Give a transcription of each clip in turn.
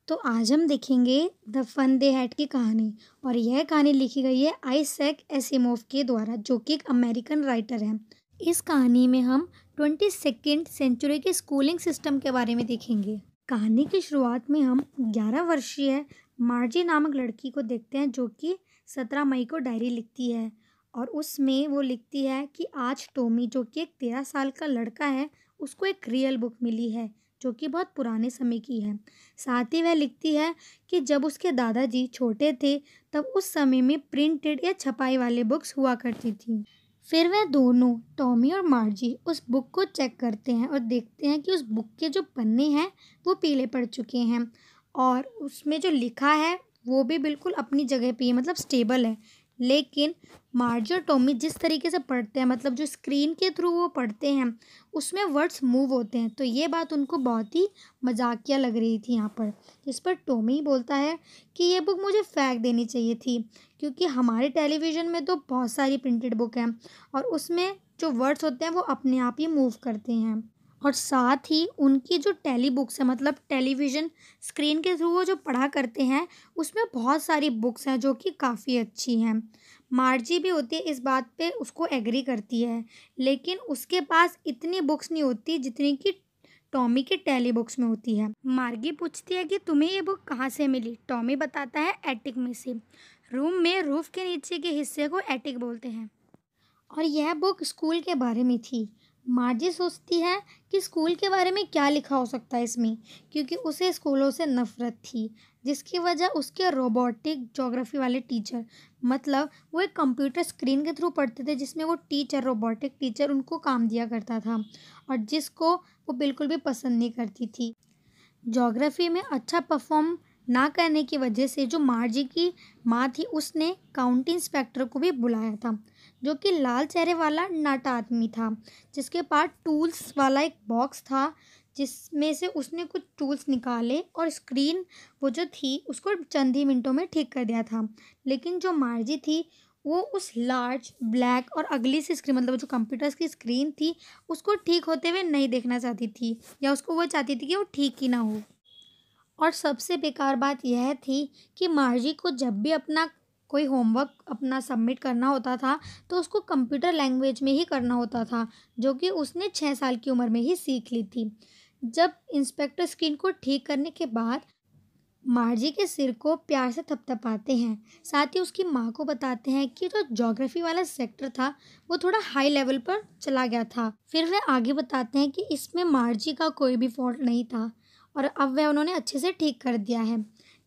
तो आज हम देखेंगे द फन दे हैड की कहानी। और यह कहानी लिखी गई है आइजैक एसिमोव के द्वारा, जो कि एक अमेरिकन राइटर हैं। इस कहानी में हम 22वीं सेंचुरी के स्कूलिंग सिस्टम के बारे में देखेंगे। कहानी की शुरुआत में हम 11 वर्षीय मार्जी नामक लड़की को देखते हैं, जो कि 17 मई को डायरी लिखती है। और उसमें वो लिखती है कि आज टॉमी, जो कि एक 13 साल का लड़का है, उसको एक रियल बुक मिली है जो कि बहुत पुराने समय की है। साथ ही वह लिखती है कि जब उसके दादाजी छोटे थे तब उस समय में प्रिंटेड या छपाई वाले बुक्स हुआ करती थी। फिर वह दोनों, टॉमी और मार्जी, उस बुक को चेक करते हैं और देखते हैं कि उस बुक के जो पन्ने हैं वो पीले पड़ चुके हैं और उसमें जो लिखा है वो भी बिल्कुल अपनी जगह पे है, मतलब स्टेबल है। लेकिन मार्जी और टॉमी जिस तरीके से पढ़ते हैं, मतलब जो स्क्रीन के थ्रू वो पढ़ते हैं, उसमें वर्ड्स मूव होते हैं। तो ये बात उनको बहुत ही मजाकिया लग रही थी यहाँ पर। जिस पर टॉमी बोलता है कि ये बुक मुझे फेंक देनी चाहिए थी, क्योंकि हमारे टेलीविज़न में तो बहुत सारी प्रिंटेड बुक हैं और उसमें जो वर्ड्स होते हैं वो अपने आप ही मूव करते हैं। और साथ ही उनकी जो टेली बुक्स है, मतलब टेलीविज़न स्क्रीन के थ्रू वो जो पढ़ा करते हैं, उसमें बहुत सारी बुक्स हैं जो कि काफ़ी अच्छी हैं। मार्जी भी होती है इस बात पे, उसको एग्री करती है, लेकिन उसके पास इतनी बुक्स नहीं होती जितनी कि टॉमी के टेली बुक्स में होती है। मार्गी पूछती है कि तुम्हें ये बुक कहाँ से मिली। टॉमी बताता है एटिक में से। रूम में रूफ के नीचे के हिस्से को एटिक बोलते हैं। और यह बुक स्कूल के बारे में थी। मार्जी सोचती है कि स्कूल के बारे में क्या लिखा हो सकता है इसमें, क्योंकि उसे स्कूलों से नफरत थी, जिसकी वजह उसके रोबोटिक ज्योग्राफी वाले टीचर, मतलब वो एक कंप्यूटर स्क्रीन के थ्रू पढ़ते थे जिसमें वो टीचर, रोबोटिक टीचर, उनको काम दिया करता था और जिसको वो बिल्कुल भी पसंद नहीं करती थी। ज्योग्राफी में अच्छा परफॉर्म ना करने की वजह से जो मार्जी की माँ थी, उसने काउंटी इंस्पेक्टर को भी बुलाया था, जो कि लाल चेहरे वाला नाटा आदमी था, जिसके पास टूल्स वाला एक बॉक्स था, जिसमें से उसने कुछ टूल्स निकाले और स्क्रीन वो जो थी उसको चंद ही मिनटों में ठीक कर दिया था। लेकिन जो मार्जी थी वो उस लार्ज ब्लैक और अगली सी स्क्रीन, मतलब जो कंप्यूटर्स की स्क्रीन थी, उसको ठीक होते हुए नहीं देखना चाहती थी, या उसको वो चाहती थी कि वो ठीक ही ना हो। और सबसे बेकार बात यह थी कि मार्जी को जब भी अपना कोई होमवर्क अपना सबमिट करना होता था तो उसको कंप्यूटर लैंग्वेज में ही करना होता था, जो कि उसने 6 साल की उम्र में ही सीख ली थी। जब इंस्पेक्टर स्क्रीन को ठीक करने के बाद मार्जी के सिर को प्यार से थपथपाते हैं, साथ ही उसकी माँ को बताते हैं कि जो ज्योग्राफी वाला सेक्टर था वो थोड़ा हाई लेवल पर चला गया था। फिर वे आगे बताते हैं कि इसमें मार्जी का कोई भी फॉल्ट नहीं था और अब वह उन्होंने अच्छे से ठीक कर दिया है।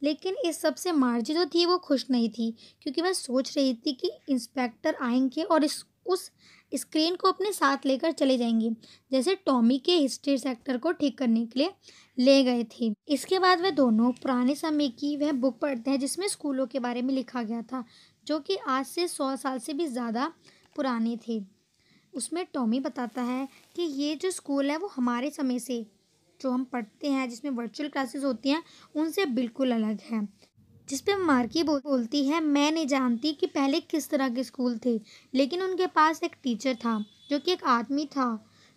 लेकिन इस सब से मार्जी जो थी वो खुश नहीं थी, क्योंकि वह सोच रही थी कि इंस्पेक्टर आएंगे और इस उस स्क्रीन को अपने साथ लेकर चले जाएंगे, जैसे टॉमी के हिस्ट्री सेक्टर को ठीक करने के लिए ले गए थे। इसके बाद वे दोनों पुराने समय की वह बुक पढ़ते हैं जिसमें स्कूलों के बारे में लिखा गया था, जो कि आज से 100 साल से भी ज़्यादा पुराने थे। उसमें टॉमी बताता है कि ये जो स्कूल है वो हमारे समय से जो हम पढ़ते हैं, जिसमें वर्चुअल क्लासेस होती हैं, उनसे बिल्कुल अलग है। जिस पे मार्की बोलती है, मैं नहीं जानती कि पहले किस तरह के स्कूल थे, लेकिन उनके पास एक टीचर था जो कि एक आदमी था।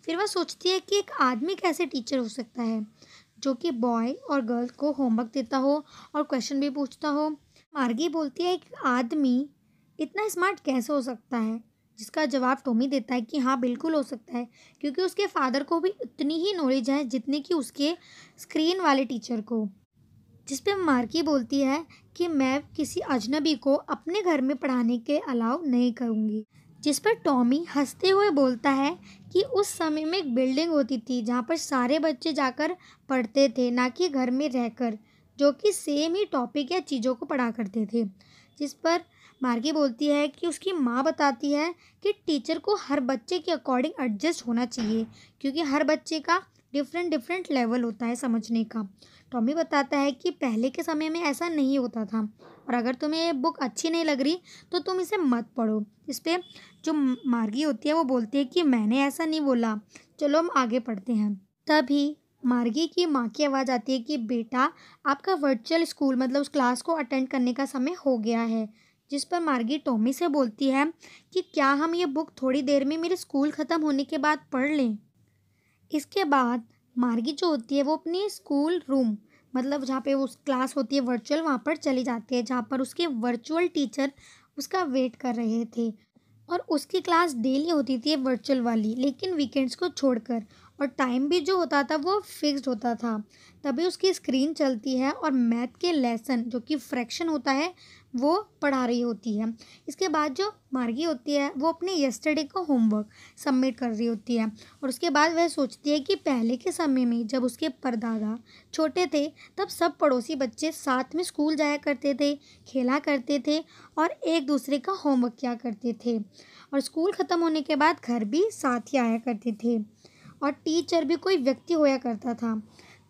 फिर वह सोचती है कि एक आदमी कैसे टीचर हो सकता है, जो कि बॉय और गर्ल को होमवर्क देता हो और क्वेश्चन भी पूछता हो। मार्गी बोलती है, एक आदमी इतना स्मार्ट कैसे हो सकता है, जिसका जवाब टॉमी देता है कि हाँ बिल्कुल हो सकता है, क्योंकि उसके फादर को भी उतनी ही नॉलेज है जितनी कि उसके स्क्रीन वाले टीचर को। जिस पे मार्की बोलती है कि मैं किसी अजनबी को अपने घर में पढ़ाने के अलाउ नहीं करूँगी। जिस पर टॉमी हंसते हुए बोलता है कि उस समय में एक बिल्डिंग होती थी जहाँ पर सारे बच्चे जाकर पढ़ते थे, ना कि घर में रहकर, जो कि सेम ही टॉपिक या चीज़ों को पढ़ा करते थे। जिस पर मार्गी बोलती है कि उसकी माँ बताती है कि टीचर को हर बच्चे के अकॉर्डिंग एडजस्ट होना चाहिए, क्योंकि हर बच्चे का डिफरेंट डिफरेंट लेवल होता है समझने का। टॉमी बताता है कि पहले के समय में ऐसा नहीं होता था और अगर तुम्हें ये बुक अच्छी नहीं लग रही तो तुम इसे मत पढ़ो। इस पे जो मार्गी होती है वो बोलती है कि मैंने ऐसा नहीं बोला, चलो हम आगे पढ़ते हैं। तभी मार्गी की माँ की आवाज़ आती है कि बेटा, आपका वर्चुअल स्कूल, मतलब उस क्लास को अटेंड करने का समय हो गया है। जिस पर मार्गी टॉमी से बोलती है कि क्या हम ये बुक थोड़ी देर में मेरे स्कूल ख़त्म होने के बाद पढ़ लें। इसके बाद मार्गी जो होती है वो अपनी स्कूल रूम, मतलब जहाँ पे उस क्लास होती है वर्चुअल, वहाँ पर चली जाती है जहाँ पर उसके वर्चुअल टीचर उसका वेट कर रहे थे। और उसकी क्लास डेली होती थी वर्चुअल वाली, लेकिन वीकेंड्स को छोड़कर। और टाइम भी जो होता था वो फिक्स्ड होता था। तभी उसकी स्क्रीन चलती है और मैथ के लेसन जो कि फ्रैक्शन होता है वो पढ़ा रही होती है। इसके बाद जो मार्गी होती है वो अपने यस्टरडे का होमवर्क सबमिट कर रही होती है। और उसके बाद वह सोचती है कि पहले के समय में जब उसके परदादा छोटे थे तब सब पड़ोसी बच्चे साथ में स्कूल जाया करते थे, खेला करते थे और एक दूसरे का होमवर्क किया करते थे। और स्कूल ख़त्म होने के बाद घर भी साथ ही आया करते थे और टीचर भी कोई व्यक्ति होया करता था।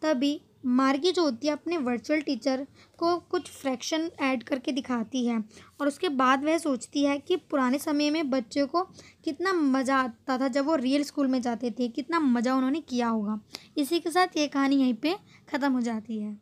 तभी मार्गी जो होती है अपने वर्चुअल टीचर को कुछ फ्रैक्शन ऐड करके दिखाती है। और उसके बाद वह सोचती है कि पुराने समय में बच्चों को कितना मज़ा आता था जब वो रियल स्कूल में जाते थे, कितना मज़ा उन्होंने किया होगा। इसी के साथ ये कहानी यहीं पे ख़त्म हो जाती है।